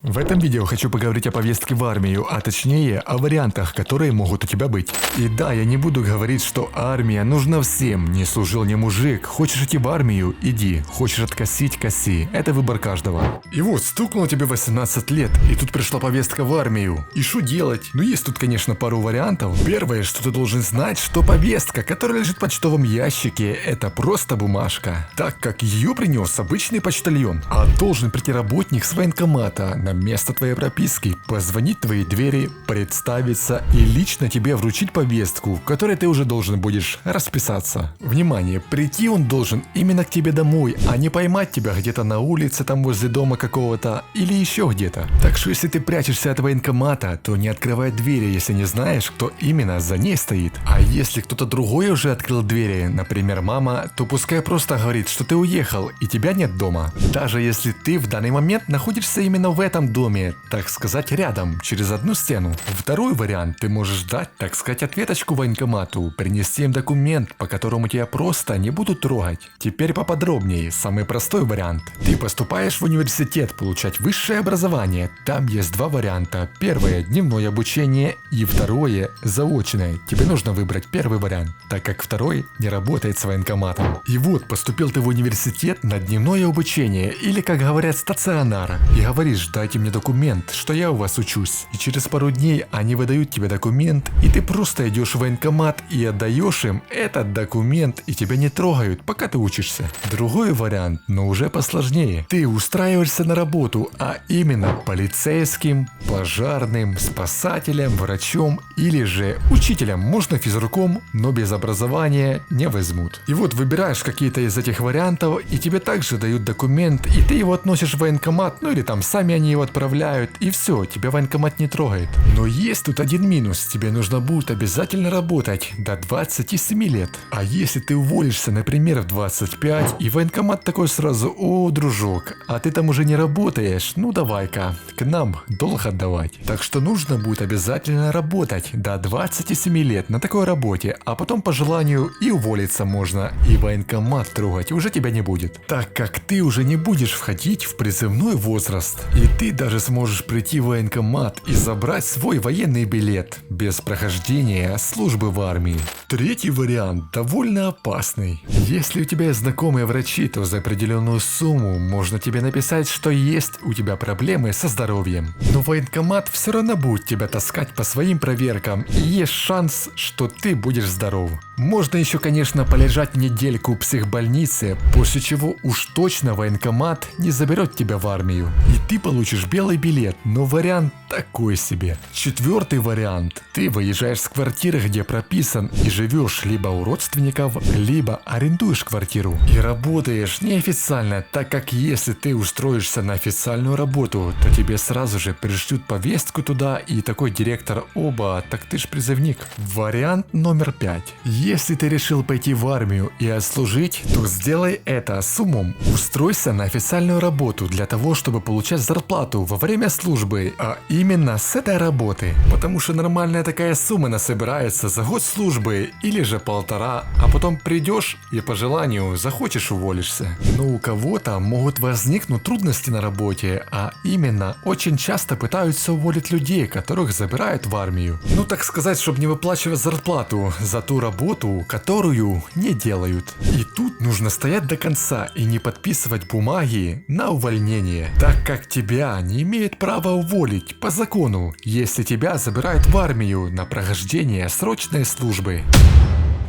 В этом видео хочу поговорить о повестке в армию, а точнее о вариантах, которые могут у тебя быть. И да, я не буду говорить, что армия нужна всем, не служил не мужик, хочешь идти в армию – иди, хочешь откосить – коси, это выбор каждого. И вот, стукнуло тебе 18 лет, и тут пришла повестка в армию. И что делать? Ну есть тут, конечно, пару вариантов. Первое, что ты должен знать, что повестка, которая лежит в почтовом ящике, это просто бумажка. Так как ее принес обычный почтальон, а должен прийти работник с военкомата на место твоей прописки, позвонить в твои двери, представиться и лично тебе вручить повестку, в которой ты уже должен будешь расписаться. Внимание, прийти он должен именно к тебе домой, а не поймать тебя где-то на улице, там возле дома какого-то или еще где-то. Так что если ты прячешься от военкомата, то не открывай двери, если не знаешь, кто именно за ней стоит. А если кто-то другой уже открыл двери, например мама, то пускай просто говорит, что ты уехал и тебя нет дома. Даже если ты в данный момент находишься именно в этом доме, так сказать, рядом, через одну стену. Второй вариант, ты можешь дать, так сказать, ответочку военкомату, принести им документ, по которому тебя просто не будут трогать. Теперь поподробнее, самый простой вариант. Ты поступаешь в университет получать высшее образование. Там есть два варианта. Первое – дневное обучение, и второе – заочное. Тебе нужно выбрать первый вариант, так как второй не работает с военкоматом. И вот, поступил ты в университет на дневное обучение, или, как говорят, стационар, и говоришь: дайте мне документ, что я у вас учусь. И через пару дней они выдают тебе документ, и ты просто идешь в военкомат и отдаешь им этот документ, и тебя не трогают, пока ты учишься. Другой вариант, но уже посложнее. Ты устраиваешься на работу, а именно полицейским, пожарным, спасателем, врачом или же учителем. Можно физруком, но без образования не возьмут. И вот выбираешь какие-то из этих вариантов, и тебе также дают документ, и ты его относишь в военкомат, ну или там сами они его отправляют, и все, тебя военкомат не трогает. Но есть тут один минус, тебе нужно будет обязательно работать до 27 лет. А если ты уволишься, например, в 25, и военкомат такой сразу: о, дружок, а ты там уже не работаешь, ну давай-ка, к нам долг отдавать. Так что нужно будет обязательно работать до 27 лет на такой работе, а потом по желанию и уволиться можно, и военкомат трогать уже тебя не будет. Так как ты уже не будешь входить в призывной возраст, и ты даже сможешь прийти в военкомат и забрать свой военный билет без прохождения службы в армии. Третий вариант довольно опасный. Если у тебя есть знакомые врачи, то за определенную сумму можно тебе написать, что есть у тебя проблемы со здоровьем. Но военкомат все равно будет тебя таскать по своим проверкам, и есть шанс, что ты будешь здоров. Можно еще, конечно, полежать недельку в психбольнице, после чего уж точно военкомат не заберет тебя в армию, и ты получишь белый билет, но вариант такой себе. Четвертый вариант. Ты выезжаешь с квартиры, где прописан, и живешь либо у родственников, либо арендуешь квартиру. И работаешь неофициально, так как если ты устроишься на официальную работу, то тебе сразу же пришлют повестку туда, и такой директор: оба, так ты ж призывник. Вариант номер 5. Если ты решил пойти в армию и отслужить, то сделай это с умом. Устройся на официальную работу для того, чтобы получать зарплату во время службы, а именно с этой работы. Потому что нормальная такая сумма насобирается за год службы или же полтора, а потом придешь и по желанию захочешь уволишься. Но у кого-то могут возникнуть трудности на работе, а именно очень часто пытаются уволить людей, которых забирают в армию. Ну так сказать, чтобы не выплачивать зарплату за ту работу, которую не делают. И тут нужно стоять до конца и не подписывать бумаги на увольнение, так как тебя не имеют права уволить по закону, если тебя забирают в армию на прохождение срочной службы.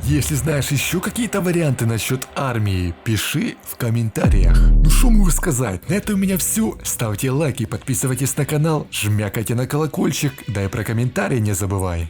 Если знаешь еще какие-то варианты насчет армии, пиши в комментариях. Ну что могу сказать, на это у меня все. Ставьте лайки, подписывайтесь на канал, жмякайте на колокольчик, да и про комментарии не забывай.